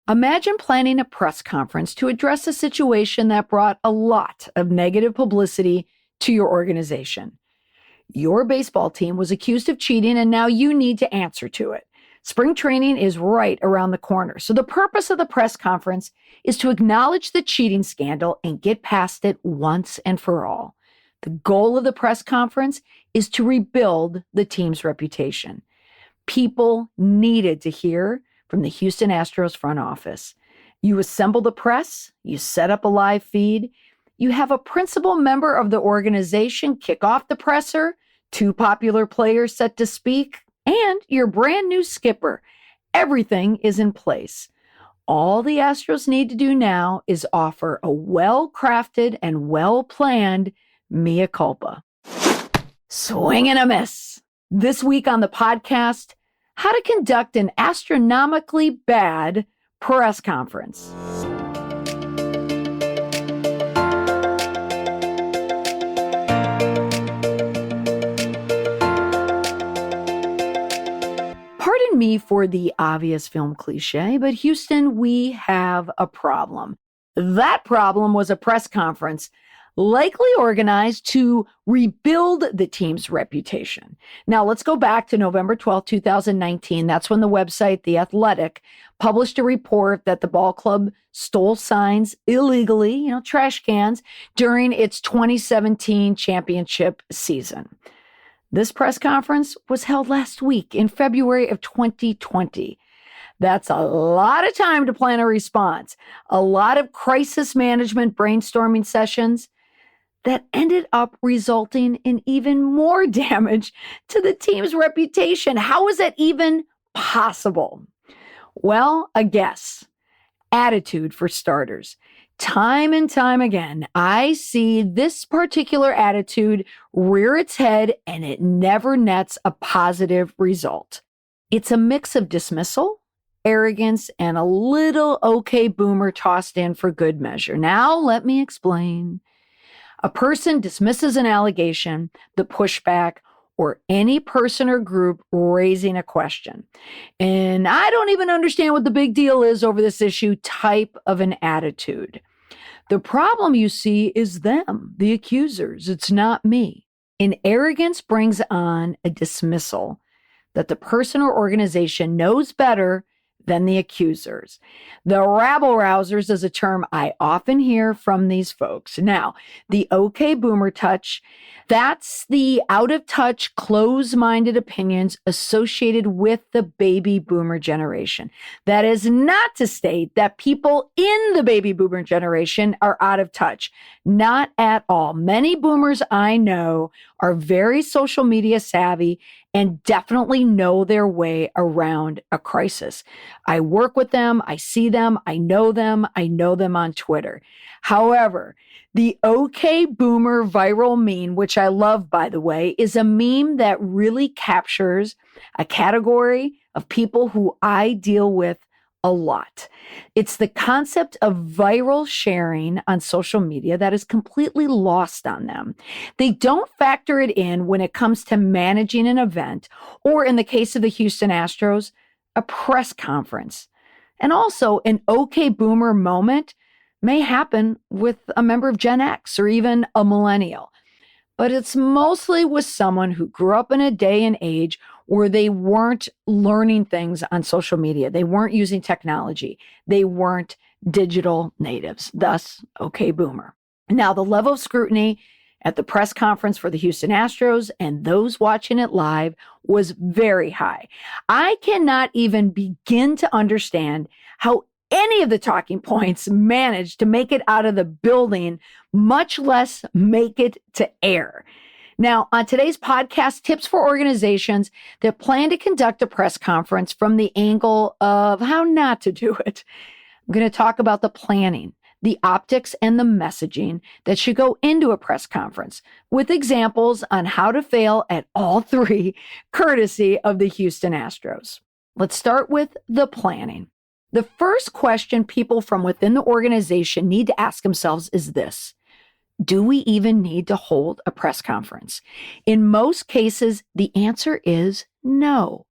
Imagine planning a press conference to address a situation that brought a lot of negative publicity to your organization. Your baseball team was accused of cheating, and now you need to answer to it. Spring training is right around the corner. So the purpose of the press conference is to acknowledge the cheating scandal and get past it once and for all. The goal of the press conference is to rebuild the team's reputation. People needed to hear from the Houston Astros front office. You assemble the press, you set up a live feed, you have a principal member of the organization kick off the presser, 2 popular players set to speak, and your brand new skipper. Everything is in place. All the Astros need to do now is offer a well-crafted and well-planned mea culpa. Swing and a miss. This week on the podcast, how to conduct an astronomically bad press conference. Pardon me for the obvious film cliche, but Houston, we have a problem. That problem was a press conference likely organized to rebuild the team's reputation. Now, let's go back to November 12, 2019. That's when the website, The Athletic, published a report that the ball club stole signs illegally, trash cans, during its 2017 championship season. This press conference was held last week in February of 2020. That's a lot of time to plan a response, a lot of crisis management brainstorming sessions that ended up resulting in even more damage to the team's reputation. How is that even possible? Well, a guess. Attitude, for starters. Time and time again, I see this particular attitude rear its head, and it never nets a positive result. It's a mix of dismissal, arrogance, and a little okay boomer tossed in for good measure. Now, let me explain. A person dismisses an allegation, the pushback, or any person or group raising a question. And I don't even understand what the big deal is over this issue type of an attitude. The problem, you see, is them, the accusers. It's not me. And arrogance brings on a dismissal that the person or organization knows better than the accusers. The rabble-rousers is a term I often hear from these folks. Now, the okay boomer touch, that's the out-of-touch, close-minded opinions associated with the baby boomer generation. That is not to state that people in the baby boomer generation are out of touch. Not at all. Many boomers I know are very social media savvy and definitely know their way around a crisis. I work with them, I see them, I know them on Twitter. However, the okay boomer viral meme, which I love, by the way, is a meme that really captures a category of people who I deal with a lot. It's the concept of viral sharing on social media that is completely lost on them. They don't factor it in when it comes to managing an event, or in the case of the Houston Astros, a press conference. And also, an okay boomer moment may happen with a member of Gen X or even a millennial. But it's mostly with someone who grew up in a day and age where they weren't learning things on social media. They weren't using technology. They weren't digital natives. Thus, okay boomer. Now, the level of scrutiny at the press conference for the Houston Astros and those watching it live was very high. I cannot even begin to understand how any of the talking points managed to make it out of the building, much less make it to air. Now, on today's podcast, tips for organizations that plan to conduct a press conference from the angle of how not to do it. I'm going to talk about the planning, the optics, and the messaging that should go into a press conference, with examples on how to fail at all three, courtesy of the Houston Astros. Let's start with the planning. The first question people from within the organization need to ask themselves is this: do we even need to hold a press conference? In most cases, the answer is no.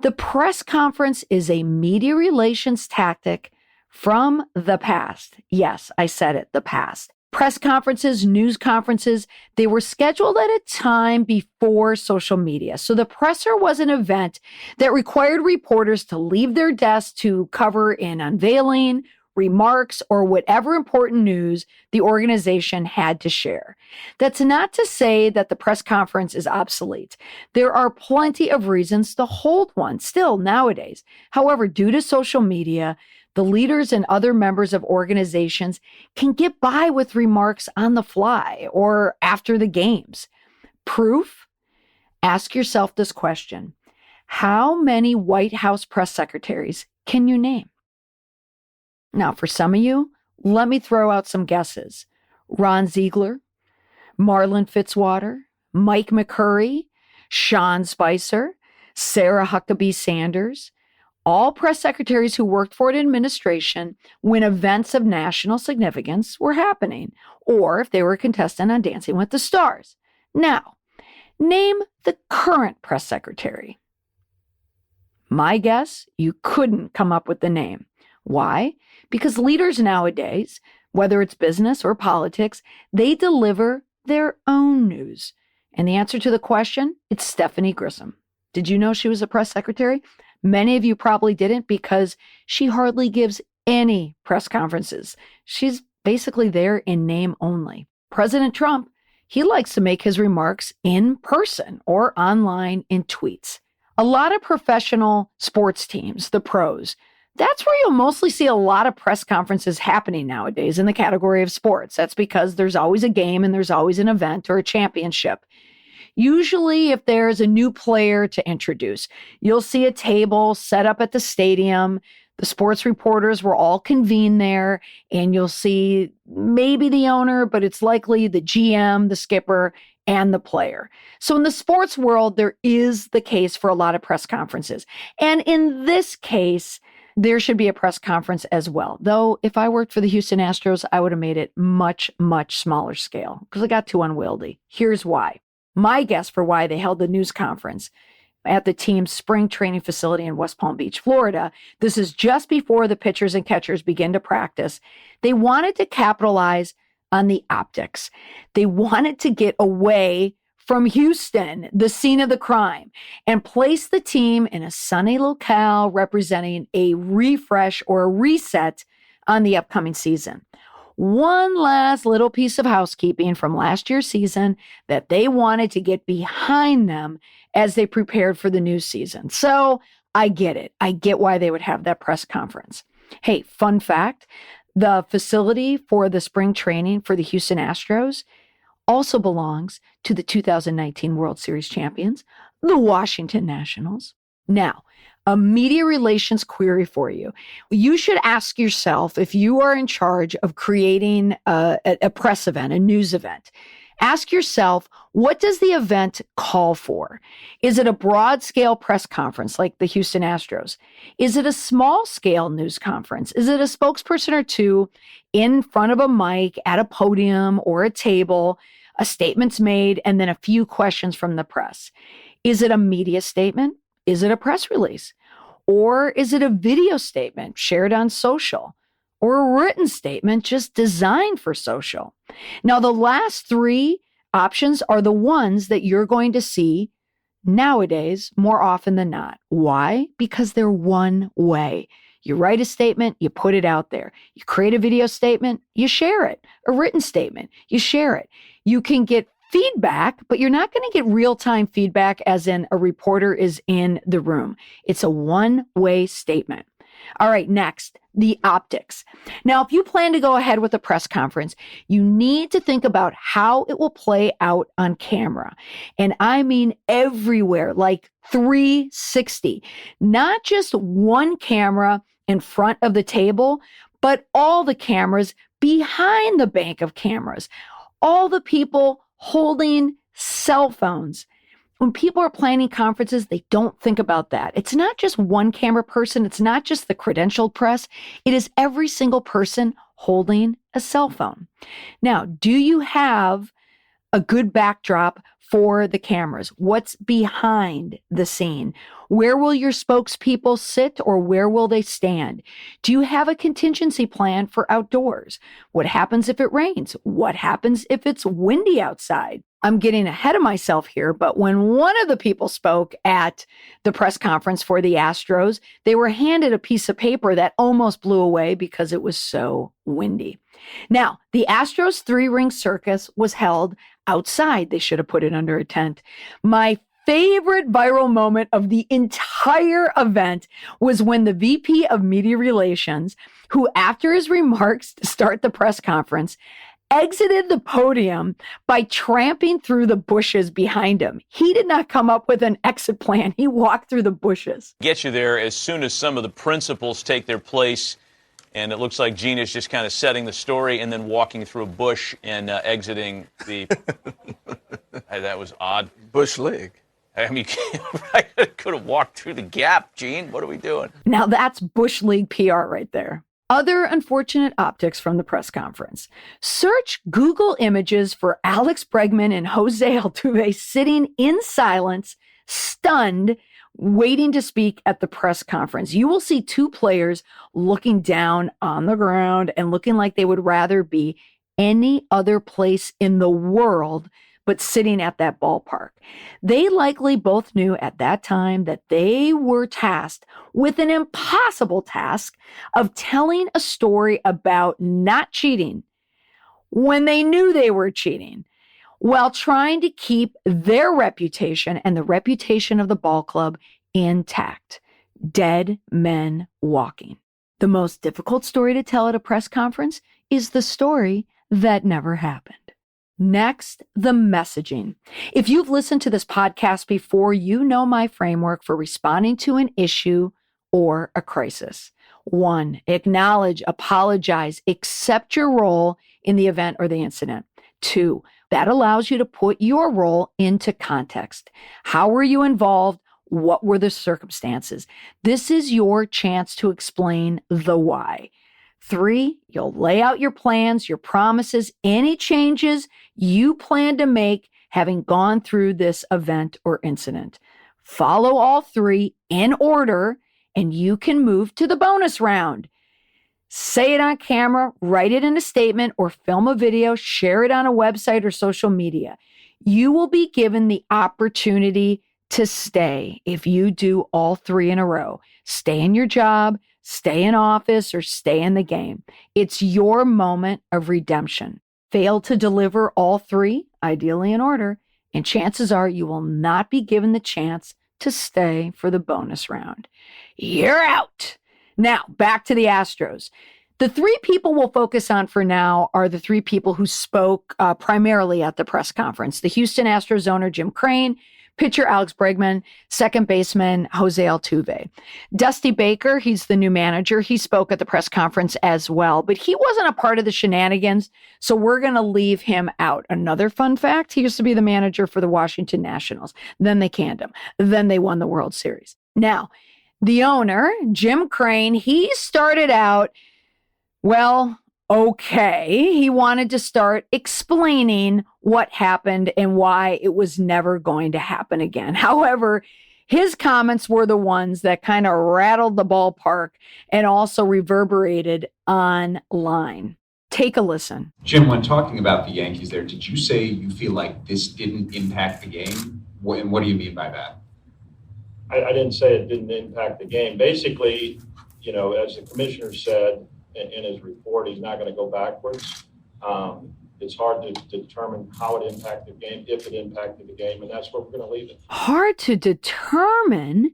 The press conference is a media relations tactic from the past. Yes, I said it, the past. Press conferences, news conferences, they were scheduled at a time before social media. So the presser was an event that required reporters to leave their desks to cover an unveiling, remarks, or whatever important news the organization had to share. That's not to say that the press conference is obsolete. There are plenty of reasons to hold one still nowadays. However, due to social media, the leaders and other members of organizations can get by with remarks on the fly or after the games. Proof? Ask yourself this question. How many White House press secretaries can you name? Now, for some of you, let me throw out some guesses. Ron Ziegler, Marlon Fitzwater, Mike McCurry, Sean Spicer, Sarah Huckabee Sanders, all press secretaries who worked for an administration when events of national significance were happening, or if they were a contestant on Dancing with the Stars. Now, name the current press secretary. My guess, you couldn't come up with the name. Why? Because leaders nowadays, whether it's business or politics, they deliver their own news. And the answer to the question, it's Stephanie Grissom. Did you know she was a press secretary? Many of you probably didn't because she hardly gives any press conferences. She's basically there in name only. President Trump, he likes to make his remarks in person or online in tweets. A lot of professional sports teams, the pros, that's where you'll mostly see a lot of press conferences happening nowadays in the category of sports. That's because there's always a game and there's always an event or a championship. Usually, if there's a new player to introduce, you'll see a table set up at the stadium. The sports reporters will all convene there, and you'll see maybe the owner, but it's likely the GM, the skipper, and the player. So in the sports world, there is the case for a lot of press conferences. And in this case, there should be a press conference as well. Though if I worked for the Houston Astros, I would have made it much, much smaller scale because it got too unwieldy. Here's why. My guess for why they held the news conference at the team's spring training facility in West Palm Beach, Florida. This is just before the pitchers and catchers begin to practice. They wanted to capitalize on the optics. They wanted to get away from Houston, the scene of the crime, and place the team in a sunny locale representing a refresh or a reset on the upcoming season. One last little piece of housekeeping from last year's season that they wanted to get behind them as they prepared for the new season. So I get it. I get why they would have that press conference. Hey, fun fact, the facility for the spring training for the Houston Astros also belongs to the 2019 World Series champions, the Washington Nationals. Now, a media relations query for you. You should ask yourself if you are in charge of creating a press event, a news event. Ask yourself, what does the event call for? Is it a broad scale press conference like the Houston Astros? Is it a small scale news conference? Is it a spokesperson or two in front of a mic at a podium or a table, a statement's made, and then a few questions from the press? Is it a media statement? Is it a press release? Or is it a video statement shared on social? Or a written statement just designed for social? Now, the last three options are the ones that you're going to see nowadays more often than not. Why? Because they're one way. You write a statement, you put it out there. You create a video statement, you share it. A written statement, you share it. You can get feedback, but you're not going to get real-time feedback as in a reporter is in the room. It's a one-way statement. All right, next, the optics. Now, if you plan to go ahead with a press conference, you need to think about how it will play out on camera. And I mean everywhere, like 360. Not just one camera in front of the table, but all the cameras behind the bank of cameras. All the people holding cell phones. When people are planning conferences, they don't think about that. It's not just one camera person. It's not just the credentialed press. It is every single person holding a cell phone. Now, do you have a good backdrop for the cameras. What's behind the scene? Where will your spokespeople sit or where will they stand? Do you have a contingency plan for outdoors? What happens if it rains? What happens if it's windy outside? I'm getting ahead of myself here, but when one of the people spoke at the press conference for the Astros, they were handed a piece of paper that almost blew away because it was so windy. Now, the Astros 3-ring circus was held outside. They should have put it under a tent. My favorite viral moment of the entire event was when the VP of Media Relations, who after his remarks to start the press conference, exited the podium by tramping through the bushes behind him. He did not come up with an exit plan. He walked through the bushes. Get you there as soon as some of the principals take their place. And it looks like Gina's just kind of setting the story and then walking through a bush and exiting the... That was odd. Bush league. I mean, I could have walked through the gap, Gene. What are we doing? Now that's Bush League PR right there. Other unfortunate optics from the press conference. Search Google images for Alex Bregman and Jose Altuve sitting in silence, stunned, waiting to speak at the press conference. You will see two players looking down on the ground and looking like they would rather be any other place in the world but sitting at that ballpark. They likely both knew at that time that they were tasked with an impossible task of telling a story about not cheating when they knew they were cheating, while trying to keep their reputation and the reputation of the ball club intact. Dead men walking. The most difficult story to tell at a press conference is the story that never happened. Next, the messaging. If you've listened to this podcast before, you know my framework for responding to an issue or a crisis. 1, acknowledge, apologize, accept your role in the event or the incident. 2, that allows you to put your role into context. How were you involved? What were the circumstances? This is your chance to explain the why. 3, you'll lay out your plans, your promises, any changes you plan to make having gone through this event or incident. Follow all 3 in order, and you can move to the bonus round. Say it on camera, write it in a statement, or film a video, share it on a website or social media. You will be given the opportunity to stay if you do all 3 in a row. Stay in your job, stay in office, or stay in the game. It's your moment of redemption. Fail to deliver all 3, ideally in order, and chances are you will not be given the chance to stay for the bonus round. You're out. Now, back to the Astros. The 3 people we'll focus on for now are the 3 people who spoke primarily at the press conference. The Houston Astros owner, Jim Crane, pitcher Alex Bregman, second baseman Jose Altuve. Dusty Baker, he's the new manager. He spoke at the press conference as well, but he wasn't a part of the shenanigans, so we're going to leave him out. Another fun fact, he used to be the manager for the Washington Nationals. Then they canned him. Then they won the World Series. Now, the owner, Jim Crane, he started out, well, okay. He wanted to start explaining what happened and why it was never going to happen again. However, his comments were the ones that kind of rattled the ballpark and also reverberated online. Take a listen. Jim, when talking about the Yankees there, did you say you feel like this didn't impact the game? And what do you mean by that? I didn't say it didn't impact the game. Basically, as the commissioner said in his report, he's not going to go backwards. It's hard to determine how it impacted the game, if it impacted the game, and that's where we're going to leave it. Hard to determine?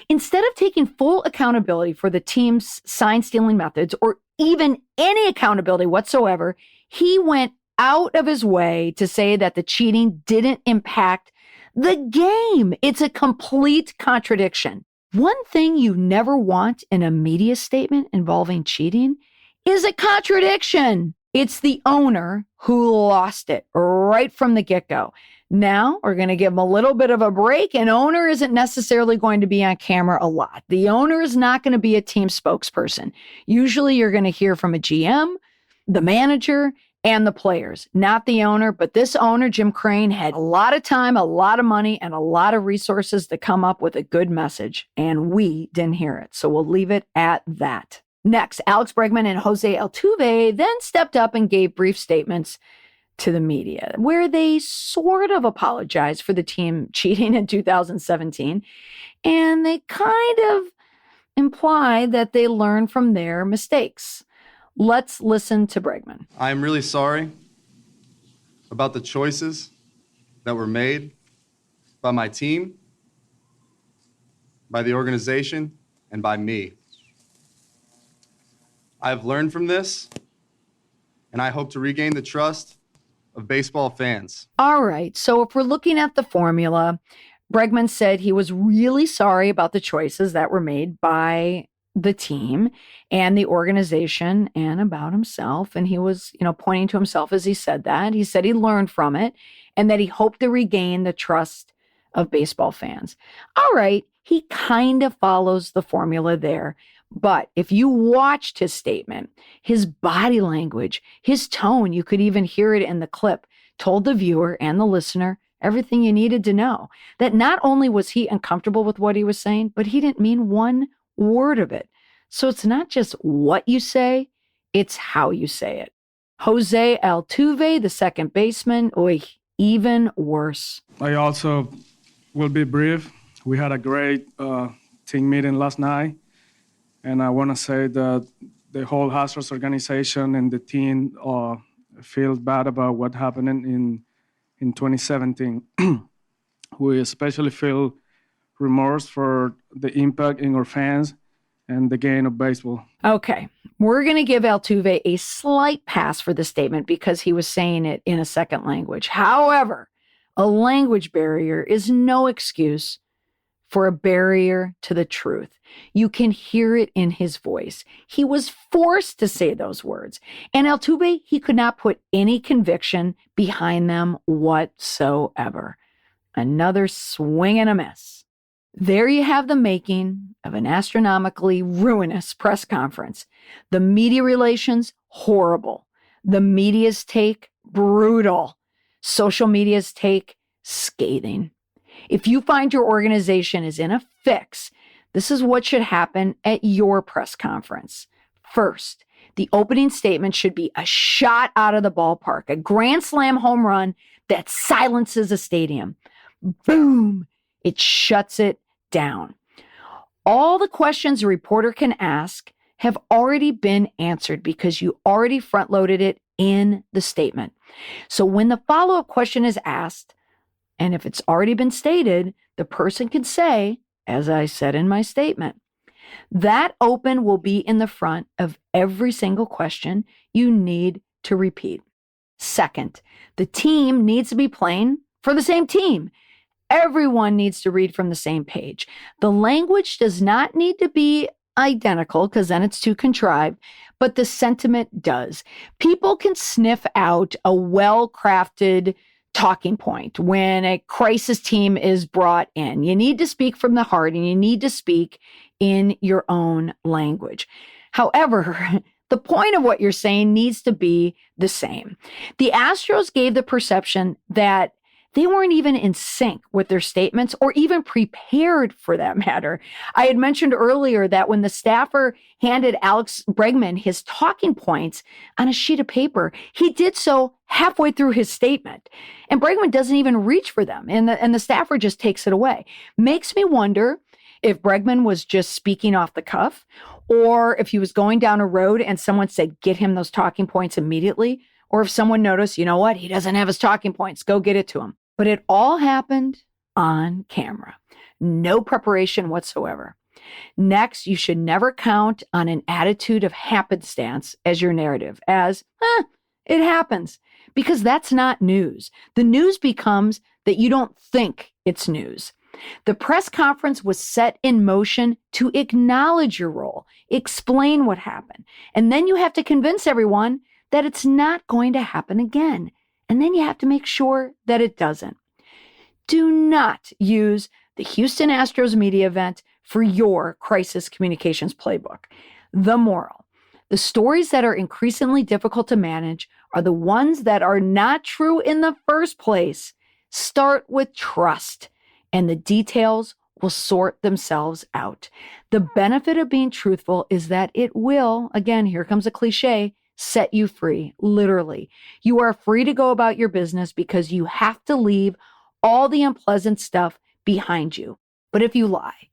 Instead of taking full accountability for the team's sign-stealing methods or even any accountability whatsoever, he went out of his way to say that the cheating didn't impact the game. It's a complete contradiction. One thing you never want in a media statement involving cheating is a contradiction. It's the owner who lost it right from the get-go. Now we're going to give him a little bit of a break. An owner isn't necessarily going to be on camera a lot. The owner is not going to be a team spokesperson. Usually you're going to hear from a GM, the manager, and the players, not the owner. But this owner, Jim Crane, had a lot of time, a lot of money, and a lot of resources to come up with a good message, and we didn't hear it. So we'll leave it at that. Next, Alex Bregman and Jose Altuve then stepped up and gave brief statements to the media where they sort of apologized for the team cheating in 2017, and they kind of implied that they learned from their mistakes. Let's listen to Bregman. I'm really sorry about the choices that were made by my team, by the organization, and by me. I've learned from this, and I hope to regain the trust of baseball fans. All right, so if we're looking at the formula, Bregman said he was really sorry about the choices that were made by the team and the organization and about himself. And he was, pointing to himself as he said that. He said he learned from it and that he hoped to regain the trust of baseball fans. All right, he kind of follows the formula there. But if you watched his statement, his body language, his tone, you could even hear it in the clip, told the viewer and the listener everything you needed to know. That not only was he uncomfortable with what he was saying, but he didn't mean one word of it. So it's not just what you say, it's how you say it. Jose Altuve, the second baseman, even worse. I also will be brief. We had a great team meeting last night, and I want to say that the whole Astros organization and the team feel bad about what happened in 2017. We especially feel remorse for the impact in our fans and the game of baseball. Okay, we're going to give Altuve a slight pass for this statement because he was saying it in a second language. However, a language barrier is no excuse for a barrier to the truth. You can hear it in his voice. He was forced to say those words. And Altuve, he could not put any conviction behind them whatsoever. Another swing and a miss. There you have the making of an astronomically ruinous press conference. The media relations, horrible. The media's take, brutal. Social media's take, scathing. If you find your organization is in a fix, this is what should happen at your press conference. First, the opening statement should be a shot out of the ballpark, a grand slam home run that silences a stadium. Boom! It shuts it down. All the questions a reporter can ask have already been answered because you already front-loaded it in the statement. So when the follow-up question is asked, and if it's already been stated, the person can say, as I said in my statement, that open will be in the front of every single question you need to repeat. Second, the team needs to be playing for the same team. Everyone needs to read from the same page. The language does not need to be identical because then it's too contrived, but the sentiment does. People can sniff out a well-crafted talking point when a crisis team is brought in. You need to speak from the heart and you need to speak in your own language. However, the point of what you're saying needs to be the same. The Astros gave the perception that they weren't even in sync with their statements or even prepared for that matter. I had mentioned earlier that when the staffer handed Alex Bregman his talking points on a sheet of paper, he did so halfway through his statement. And Bregman doesn't even reach for them, and the staffer just takes it away. Makes me wonder if Bregman was just speaking off the cuff or if he was going down a road and someone said, get him those talking points immediately, or if someone noticed, you know what, he doesn't have his talking points, go get it to him. But it all happened on camera. No preparation whatsoever. Next, you should never count on an attitude of happenstance as your narrative, as, it happens, because that's not news. The news becomes that you don't think it's news. The press conference was set in motion to acknowledge your role, explain what happened, and then you have to convince everyone that it's not going to happen again. And then you have to make sure that it doesn't. Do not use the Houston Astros media event for your crisis communications playbook. The moral: The stories that are increasingly difficult to manage are the ones that are not true in the first place. Start with trust, and the details will sort themselves out. The benefit of being truthful is that it will, again, here comes a cliche, set you free, literally. You are free to go about your business because you have to leave all the unpleasant stuff behind you. But if you lie,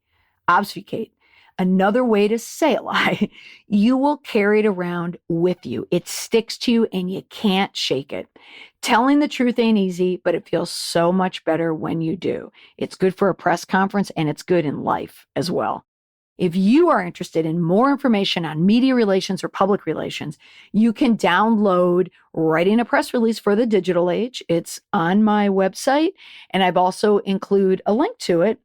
obfuscate, another way to say a lie, you will carry it around with you. It sticks to you and you can't shake it. Telling the truth ain't easy, but it feels so much better when you do. It's good for a press conference and it's good in life as well. If you are interested in more information on media relations or public relations, you can download Writing a Press Release for the Digital Age. It's on my website, and I've also included a link to it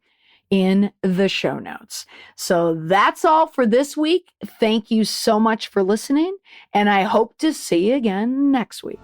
in the show notes. So that's all for this week. Thank you so much for listening, and I hope to see you again next week.